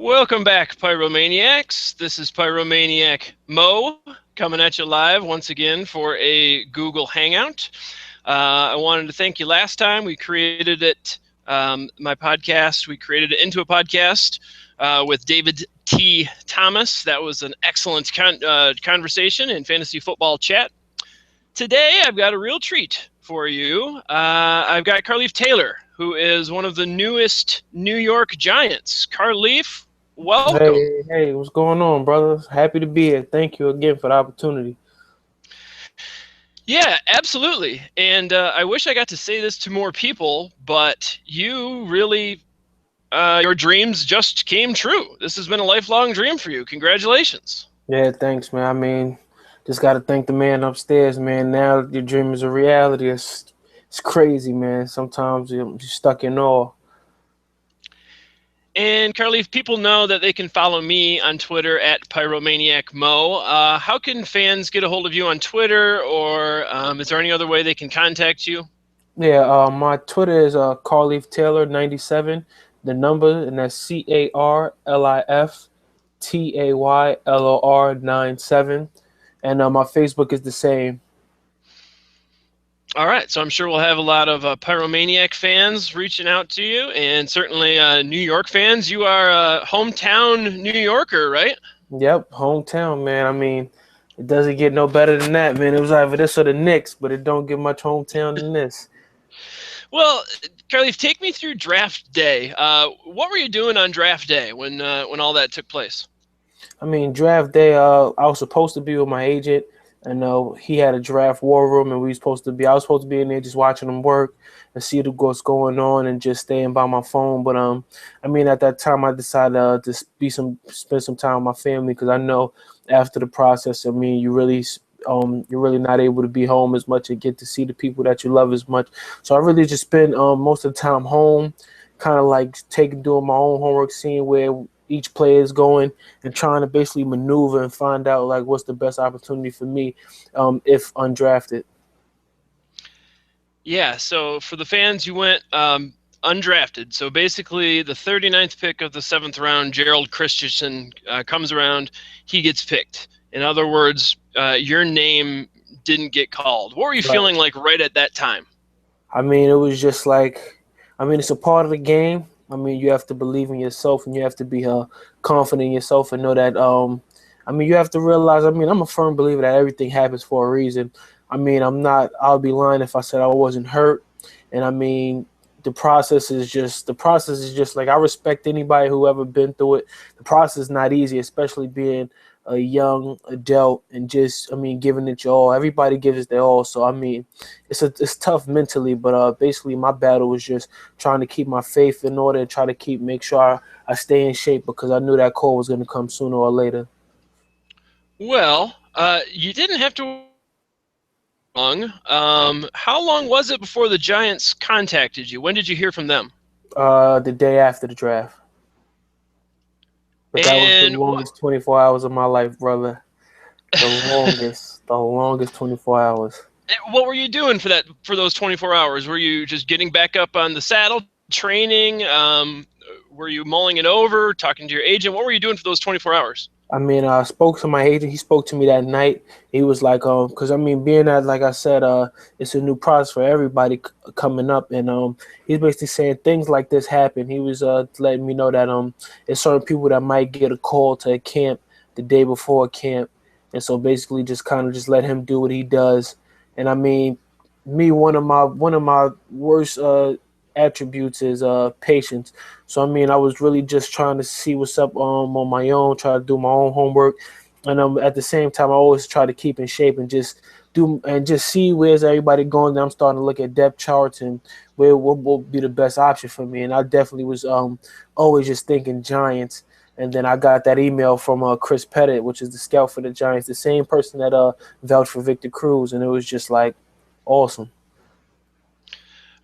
Welcome back, Pyromaniacs. This is PyromaniacMo coming at you live once again for a Google Hangout. I wanted to thank you last time. We created it, my podcast, we created it into a podcast with David T. Thomas. That was an excellent conversation in fantasy football chat. Today, I've got a real treat for you. I've got Carlif Taylor, who is one of the newest New York Giants. Carlif, welcome. Hey, what's going on, brothers? Happy to be here. Thank you again for the opportunity. Yeah, absolutely. And I wish I got to say this to more people, but you really, your dreams just came true. This has been a lifelong dream for you. Congratulations. Yeah, thanks, man. I mean, just got to thank the man upstairs, man. Now your dream is a reality. It's crazy, man. Sometimes you're stuck in awe. And Carly, if people know that they can follow me on Twitter at PyromaniacMo, how can fans get a hold of you on Twitter, or is there any other way they can contact you? Yeah, my Twitter is Carlif Taylor 97. The number, and that's CarlifTaylor 97. And my Facebook is the same. All right, so I'm sure we'll have a lot of Pyromaniac fans reaching out to you, and certainly New York fans. You are a hometown New Yorker, right? Yep, hometown, man. I mean, it doesn't get no better than that, man. It was either this or the Knicks, but it don't get much hometown than this. Well, Carly, take me through draft day. What were you doing on draft day when all that took place? I mean, draft day, I was supposed to be with my agent. And he had a draft war room, and I was supposed to be in there just watching him work and see what's going on and just staying by my phone. But I mean, at that time, I decided to spend some time with my family, because I know after the process, I mean, you're really not able to be home as much and get to see the people that you love as much. So I really just spend most of the time home, kind of like doing my own homework, seeing where each player is going, and trying to basically maneuver and find out like what's the best opportunity for me if undrafted. Yeah, so for the fans, you went undrafted. So basically, the 39th pick of the 7th round, Gerald Christensen comes around. He gets picked. In other words, your name didn't get called. What were you feeling like right at that time? I mean, it was just like, I mean, it's a part of the game. I mean, you have to believe in yourself, and you have to be confident in yourself, and know that, I mean, you have to realize, I mean, I'm a firm believer that everything happens for a reason. I mean, I'll be lying if I said I wasn't hurt. And I mean, the process is just like, I respect anybody who ever been through it. The process is not easy, especially being a young adult and just, I mean, giving it your all. Everybody gives it their all. So, I mean, it's tough mentally, but basically my battle was just trying to keep my faith in order and try to make sure I stay in shape, because I knew that call was going to come sooner or later. Well, you didn't have to long. How long was it before the Giants contacted you? When did you hear from them? The day after the draft. But that was the longest 24 hours of my life, brother. The longest 24 hours. What were you doing for those 24 hours? Were you just getting back up on the saddle, training? Were you mulling it over, talking to your agent? What were you doing for those 24 hours? I mean, I spoke to my agent. He spoke to me that night. He was like, because I mean, being that, like I said, it's a new process for everybody coming up, and he's basically saying things like this happen. He was letting me know that there's certain people that might get a call to a camp the day before camp, and so basically just kind of just let him do what he does. And I mean, one of my worst attributes is patience. So I mean, I was really just trying to see what's up on my own, try to do my own homework, and at the same time, I always try to keep in shape and just see where's everybody going. Then I'm starting to look at depth charts and what will be the best option for me. And I definitely was always just thinking Giants. And then I got that email from Chris Pettit, which is the scout for the Giants, the same person that vouched for Victor Cruz, and it was just like awesome.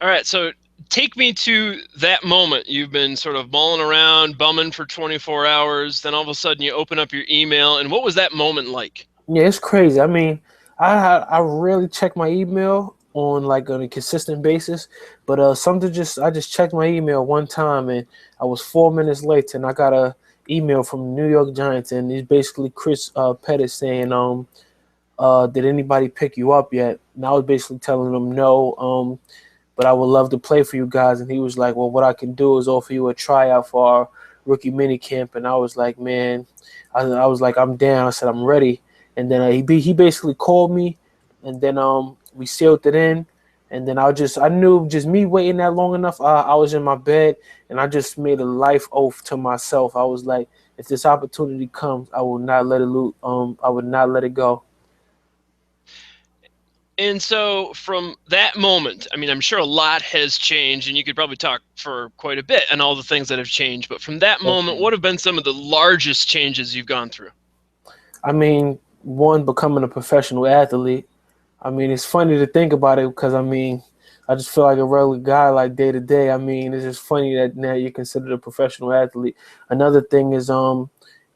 All right, so take me to that moment. You've been sort of mulling around, bumming for 24 hours. Then all of a sudden you open up your email. And what was that moment like? Yeah, it's crazy. I mean, I rarely check my email on a consistent basis, but I just checked my email one time, and I was 4 minutes late, and I got email from the New York Giants, and it's basically Chris Pettis saying, did anybody pick you up yet? And I was basically telling him no, but I would love to play for you guys. And he was like, well, what I can do is offer you a tryout for our rookie mini camp. And I was like, man, I was like, I'm down. I said, I'm ready. And then he basically called me, and then we sealed it in. And then I knew just me waiting that long enough. I was in my bed, and I just made a life oath to myself. I was like, if this opportunity comes, I will not let it lose. I would not let it go. And so from that moment, I mean, I'm sure a lot has changed, and you could probably talk for quite a bit on all the things that have changed. But from that moment, what have been some of the largest changes you've gone through? I mean, one, becoming a professional athlete. I mean, it's funny to think about it because, I mean, I just feel like a regular guy, like day to day. I mean, it's just funny that now you're considered a professional athlete. Another thing is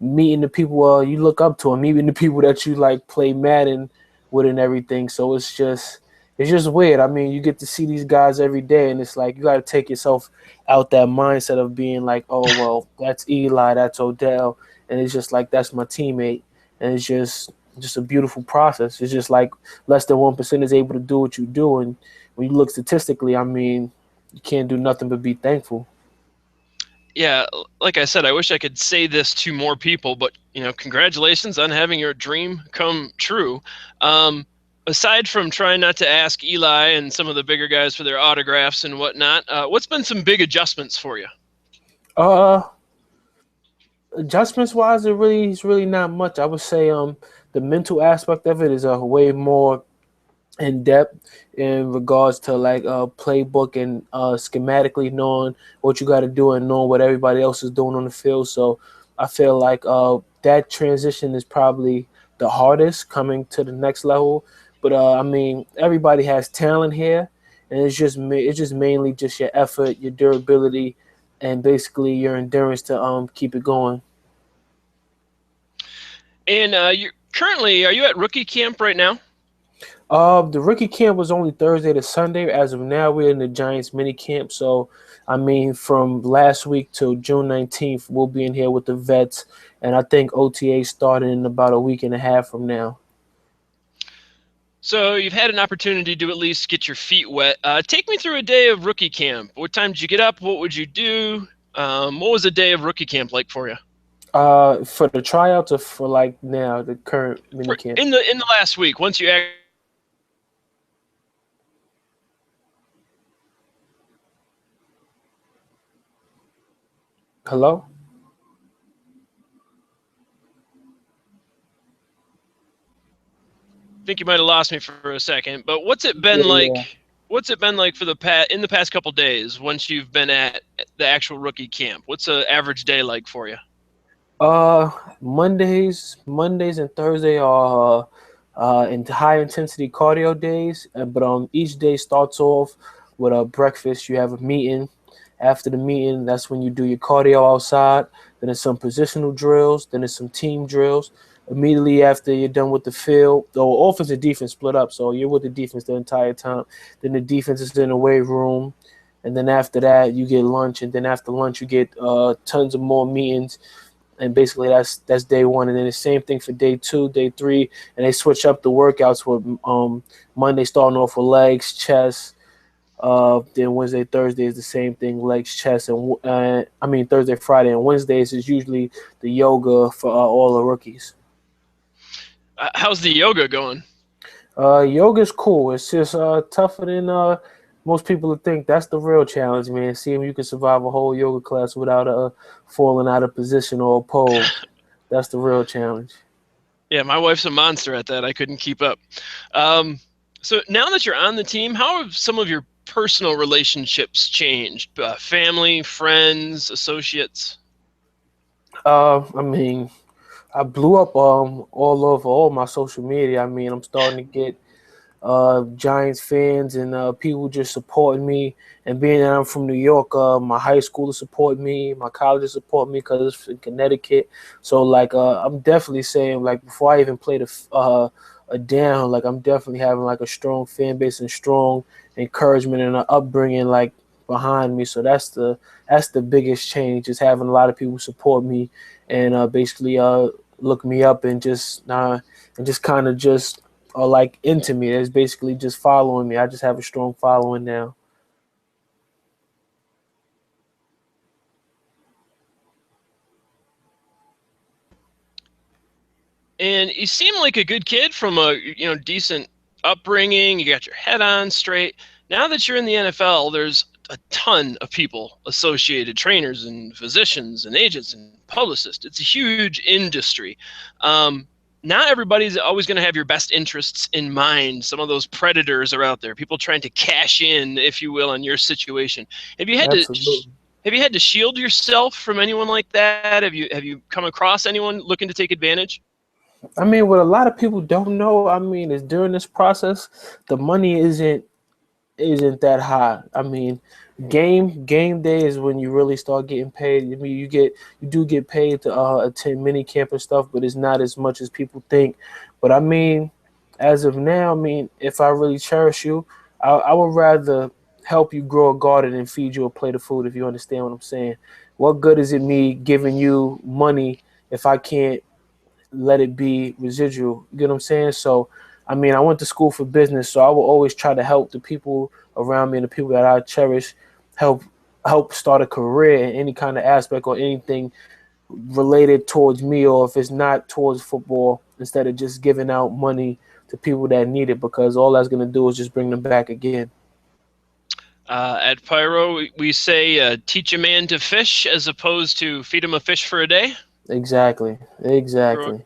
meeting the people you look up to, and meeting the people that you like play Madden with and everything. So it's just weird. I mean, you get to see these guys every day, and it's like you got to take yourself out that mindset of being like, oh well, that's Eli, that's Odell, and it's just like that's my teammate, and it's just a beautiful process. It's just like less than 1% is able to do what you do, and when you look statistically, I mean, you can't do nothing but be thankful. Yeah, like I said, I wish I could say this to more people, but congratulations on having your dream come true. Um, Aside from trying not to ask Eli and some of the bigger guys for their autographs and whatnot, what's been some big adjustments for you? Uh, Adjustments wise, it's really not much. I would say the mental aspect of it is way more in depth in regards to like playbook and schematically knowing what you got to do and knowing what everybody else is doing on the field. So I feel like that transition is probably the hardest coming to the next level. But I mean, everybody has talent here, and it's just mainly just your effort, your durability, and basically your endurance to keep it going. And you're currently, are you at rookie camp right now? The rookie camp was only Thursday to Sunday. As of now, we're in the Giants mini camp. So, I mean, from last week till June 19th, we'll be in here with the vets. And I think OTA started in about a week and a half from now. So you've had an opportunity to at least get your feet wet. Take me through a day of rookie camp. What time did you get up? What would you do? What was a day of rookie camp like for you? For the tryouts or for like now, the current mini camp? In the last week, once you Hello? think you might have lost me for a second, but what's it Yeah, been yeah. like? What's it been like for in the past couple days once you've been at the actual rookie camp? What's an average day like for you? Uh, Mondays and Thursday are in high intensity cardio days. But each day starts off with a breakfast. You have a meeting. After the meeting, that's when you do your cardio outside. Then there's some positional drills. Then there's some team drills. Immediately after you're done with the field, though offense and defense split up, so you're with the defense the entire time. Then the defense is in the weight room, and then after that you get lunch, and then after lunch you get tons of more meetings, and basically that's day one. And then the same thing for day two, day three, and they switch up the workouts with Monday starting off with legs, chest. Then Wednesday, Thursday is the same thing, legs, chest, and I mean Thursday, Friday, and Wednesdays is usually the yoga for all the rookies. How's the yoga going? Yoga's cool. It's just tougher than most people would think. That's the real challenge, man. Seeing if you can survive a whole yoga class without falling out of position or a pose. That's the real challenge. Yeah, my wife's a monster at that. I couldn't keep up. Um, so now that you're on the team, how have some of your personal relationships changed? Family, friends, associates? I mean, I blew up all over all my social media. I mean, I'm starting to get Giants fans and people just supporting me. And being that I'm from New York, my high school support me, my college support me because it's in Connecticut. So like, I'm definitely saying like before I even played a down, like I'm definitely having like a strong fan base and strong encouragement and an upbringing like behind me. So that's the biggest change, is having a lot of people support me and basically look me up and just kind of just are like into me. It's basically just following me. I just have a strong following now. And you seem like a good kid from a decent upbringing. You got your head on straight. Now that you're in the NFL, there's a ton of people associated, trainers and physicians and agents and publicists. It's a huge industry. Not everybody's always going to have your best interests in mind. Some of those predators are out there, people trying to cash in, if you will, on your situation. Have you had to Absolutely. have you had to shield yourself from anyone like that? Have you come across anyone looking to take advantage? I mean, what a lot of people don't know, I mean, is during this process, the money isn't that high. I mean, game day is when you really start getting paid. I mean, you do get paid to attend mini camp and stuff, but it's not as much as people think. But I mean, as of now, I mean, if I really cherish you, I would rather help you grow a garden and feed you a plate of food. If you understand what I'm saying, what good is it me giving you money if I can't let it be residual? You get what I'm saying? So, I mean, I went to school for business, so I will always try to help the people around me and the people that I cherish, help start a career in any kind of aspect or anything related towards me, or if it's not towards football, instead of just giving out money to people that need it, because all that's gonna do is just bring them back again. At Pyro, we say teach a man to fish as opposed to feed him a fish for a day. Exactly. Grow, Exactly.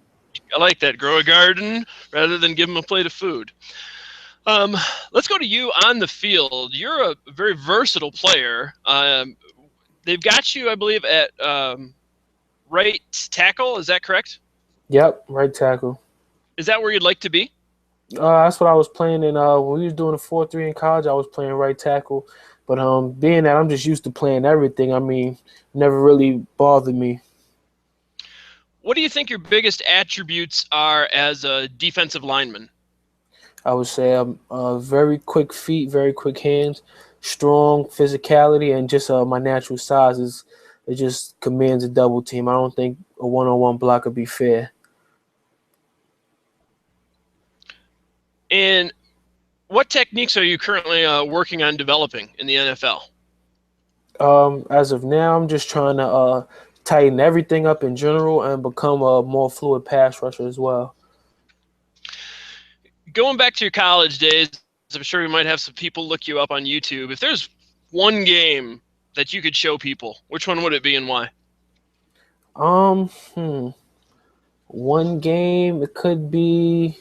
I like that. Grow a garden rather than give him a plate of food. Um, let's go to you on the field. You're a very versatile player. They've got you, I believe, at right tackle. Is that correct? Yep. Right tackle. Is that where you'd like to be? That's what I was playing in. When we was doing the 4-3 in college, I was playing right tackle. But being that I'm just used to playing everything, I mean, never really bothered me. What do you think your biggest attributes are as a defensive lineman? I would say very quick feet, very quick hands, strong physicality, and just my natural size is it just commands a double team. I don't think a one-on-one block would be fair. And what techniques are you currently working on developing in the NFL? As of now, I'm just trying to tighten everything up in general and become a more fluid pass rusher as well. Going back to your college days, I'm sure we might have some people look you up on YouTube. If there's one game that you could show people, which one would it be and why? Um, hmm. One game it could be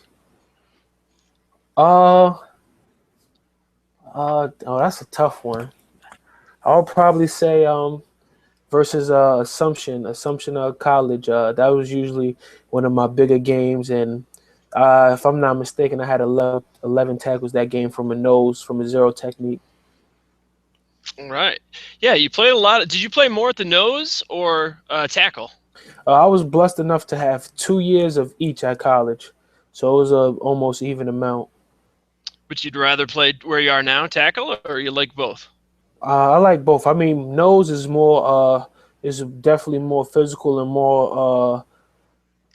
uh oh, that's a tough one. I'll probably say versus Assumption College. That was usually one of my bigger games, and if I'm not mistaken, I had 11 tackles that game from a nose, from a zero technique. All right. Yeah, you played a lot. Did you play more at the nose or tackle? I was blessed enough to have 2 years of each at college, so it was a almost even amount. But you'd rather play where you are now, tackle, or you like both? I like both. I mean, nose is definitely more physical and more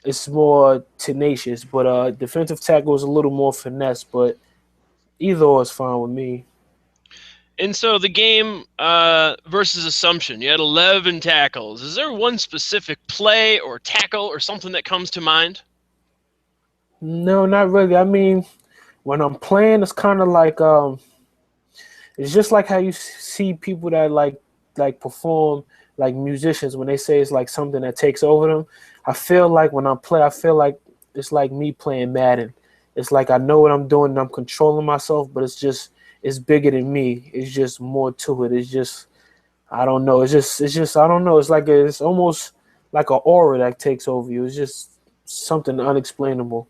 it's more tenacious, but defensive tackle is a little more finesse. But either or is fine with me. And so the game versus Assumption, you had 11 tackles. Is there one specific play or tackle or something that comes to mind? No, not really. I mean, when I'm playing, it's kind of like it's just like how you see people that like perform like musicians when they say it's like something that takes over them. I feel like when I play, I feel like it's like me playing Madden. It's like I know what I'm doing and I'm controlling myself, but it's bigger than me. It's just more to it. It's just I don't know. It's just I don't know. It's almost like an aura that takes over you. It's just something unexplainable.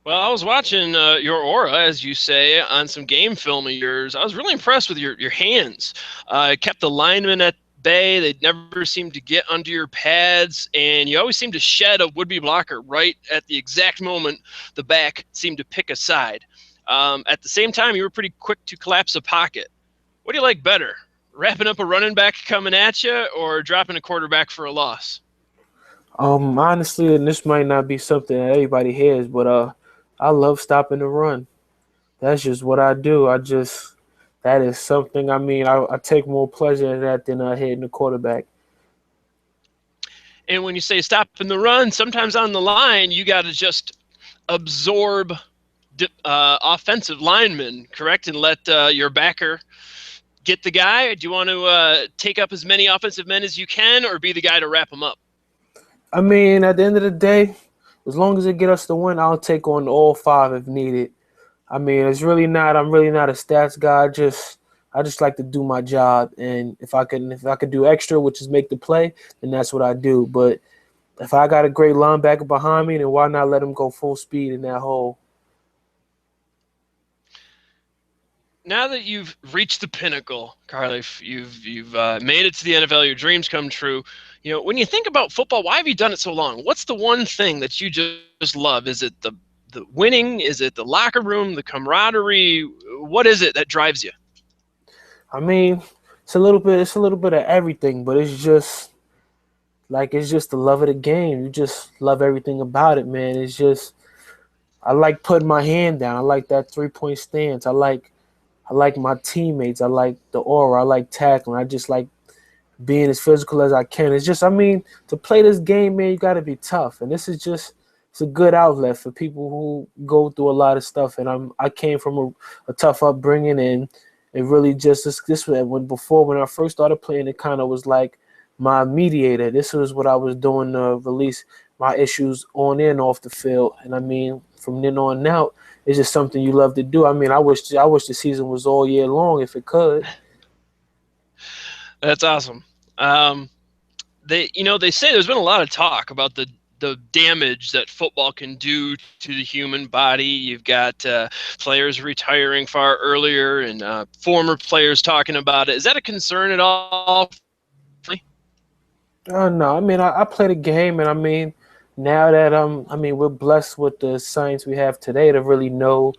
Well, I was watching your aura, as you say, on some game film of yours. I was really impressed with your hands. It kept the linemen at bay. They never seemed to get under your pads, and you always seemed to shed a would-be blocker right at the exact moment the back seemed to pick a side. At the same time, you were pretty quick to collapse a pocket. What do you like better? Wrapping up a running back coming at you or dropping a quarterback for a loss? Honestly, and this might not be something that everybody hears, but I love stopping the run. That's just what I do. That is something. I mean, I take more pleasure in that than hitting the quarterback. And when you say stopping the run, sometimes on the line, you got to just absorb offensive linemen, correct? And let your backer get the guy? Do you want to take up as many offensive men as you can or be the guy to wrap them up? I mean, at the end of the day, as long as it get us the win, I'll take on all five if needed. I mean, it's really not. I'm really not a stats guy. I just like to do my job, and if I could do extra, which is make the play, then that's what I do. But if I got a great linebacker behind me, then why not let him go full speed in that hole? Now that you've reached the pinnacle, Carlif, you've made it to the NFL. Your dreams come true. You know, when you think about football, why have you done it so long? What's the one thing that you just love? Is it the winning? Is it the locker room, the camaraderie? What is it that drives you? I mean, it's a little bit of everything, but it's just the love of the game. You just love everything about it, man. I like putting my hand down. I like that 3-point stance. I like my teammates. I like the aura. I like tackling. I just like being as physical as I can. It's just, I mean, to play this game, man, you got to be tough. And it's a good outlet for people who go through a lot of stuff. And I came from a tough upbringing, and it really just this when I first started playing, it kind of was like my mediator. This was what I was doing to release my issues on and off the field. And I mean, from then on out, it's just something you love to do. I mean, I wish the season was all year long if it could. That's awesome. They say there's been a lot of talk about the damage that football can do to the human body. You've got players retiring far earlier and former players talking about it. Is that a concern at all? No, I mean, I play the game, and I mean, now that I mean, we're blessed with the science we have today to really know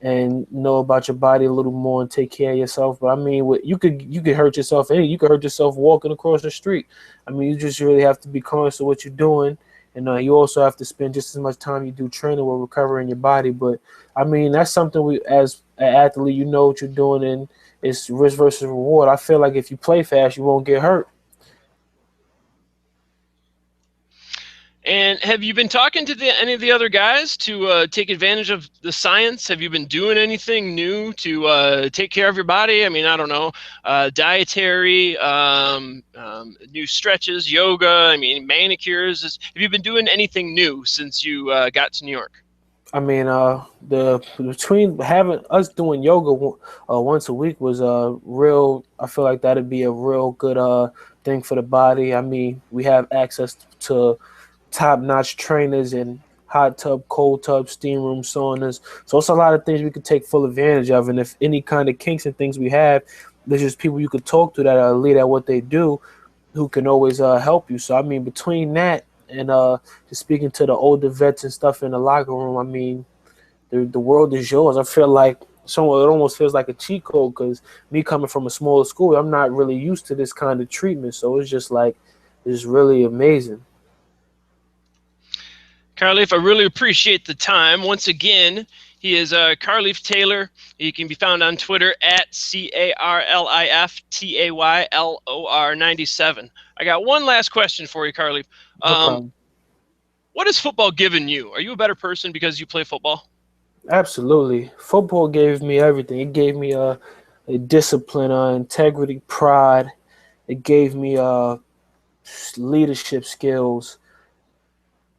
about your body a little more and take care of yourself. But I mean, you could hurt yourself. You could hurt yourself walking across the street. I mean, you just really have to be conscious of what you're doing, and you also have to spend just as much time you do training with recovering your body. But I mean, that's something we, as an athlete, you know what you're doing, and it's risk versus reward. I feel like if you play fast, you won't get hurt. And have you been talking to any of the other guys to take advantage of the science? Have you been doing anything new to take care of your body? I mean, I don't know, dietary, new stretches, yoga. I mean, manicures. Have you been doing anything new since you got to New York? I mean, the between having us doing yoga once a week was a real. I feel like that'd be a real good thing for the body. I mean, we have access to top-notch trainers and hot tub, cold tub, steam room, saunas. So it's a lot of things we could take full advantage of. And if any kind of kinks and things we have, there's just people you could talk to that are elite at what they do, who can always help you. So I mean, between that and just speaking to the older vets and stuff in the locker room, I mean, the world is yours. I feel like it almost feels like a cheat code because me coming from a smaller school, I'm not really used to this kind of treatment. So it's just like it's really amazing. Carlif, I really appreciate the time. Once again, he is Carlif Taylor. He can be found on Twitter at CarlifTaylor97. I got one last question for you, Carlif. No problem. What has football given you? Are you a better person because you play football? Absolutely. Football gave me everything. It gave me a discipline, integrity, pride. It gave me leadership skills.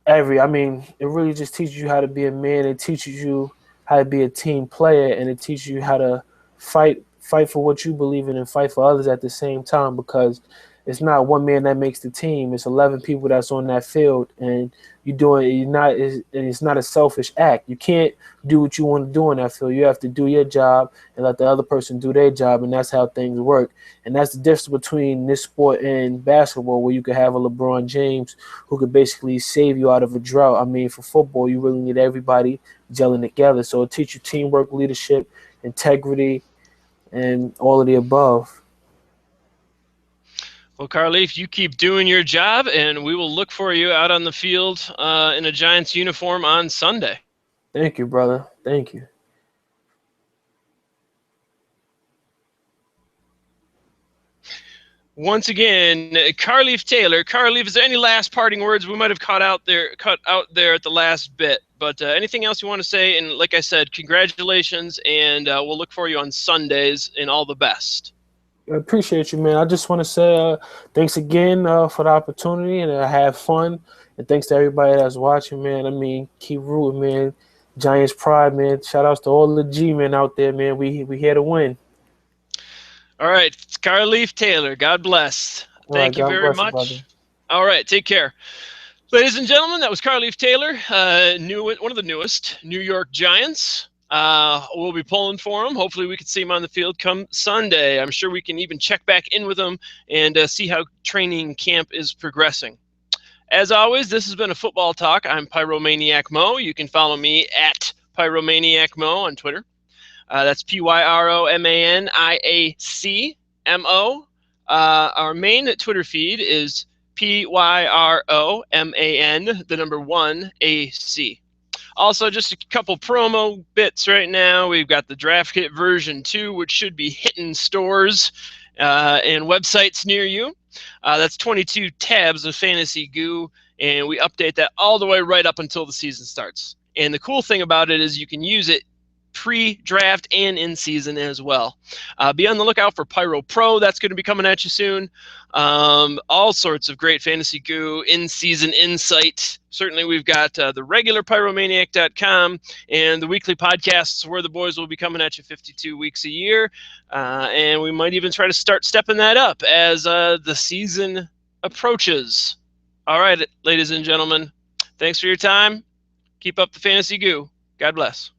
I mean, it really just teaches you how to be a man. It teaches you how to be a team player, and it teaches you how to fight for what you believe in and fight for others at the same time, because it's not one man that makes the team. It's 11 people that's on that field, and it's not a selfish act. You can't do what you want to do on that field. You have to do your job and let the other person do their job, and that's how things work. And that's the difference between this sport and basketball, where you could have a LeBron James who could basically save you out of a drought. I mean, for football, you really need everybody gelling together. So it teaches you teamwork, leadership, integrity, and all of the above. Well, Carlif, you keep doing your job, and we will look for you out on the field in a Giants uniform on Sunday. Thank you, brother. Thank you. Once again, Carlif Taylor. Carlif, is there any last parting words we might have cut out there at the last bit? But anything else you want to say? And like I said, congratulations, and we'll look for you on Sundays, and all the best. I appreciate you, man. I just want to say thanks again for the opportunity, and I have fun. And thanks to everybody that's watching, man. I mean, keep rooting, man. Giants pride, man. Shout outs to all the G men out there, man. We here to win. All right, Carlif Taylor. God bless. All right, Thank you God very bless you, brother. much. All right, take care. Ladies and gentlemen, that was Carlif Taylor, one of the newest New York Giants. We'll be pulling for him. Hopefully we can see him on the field come Sunday. I'm sure we can even check back in with him and see how training camp is progressing. As always, this has been a Football Talk. I'm PyromaniacMo. You can follow me at PyromaniacMo on Twitter. That's PYROMANIACMO. Our main Twitter feed is PYROMAN, the number 1 AC. Also, just a couple promo bits right now. We've got the Draft Kit version 2, which should be hitting stores and websites near you. That's 22 tabs of fantasy goo, and we update that all the way right up until the season starts. And the cool thing about it is you can use it pre-draft and in season as well. Be on the lookout for Pyro Pro. That's going to be coming at you soon. All sorts of great fantasy goo, in-season insight. Certainly we've got the regular Pyromaniac.com and the weekly podcasts where the boys will be coming at you 52 weeks a year. And we might even try to start stepping that up as the season approaches. All right, ladies and gentlemen, thanks for your time. Keep up the fantasy goo. God bless.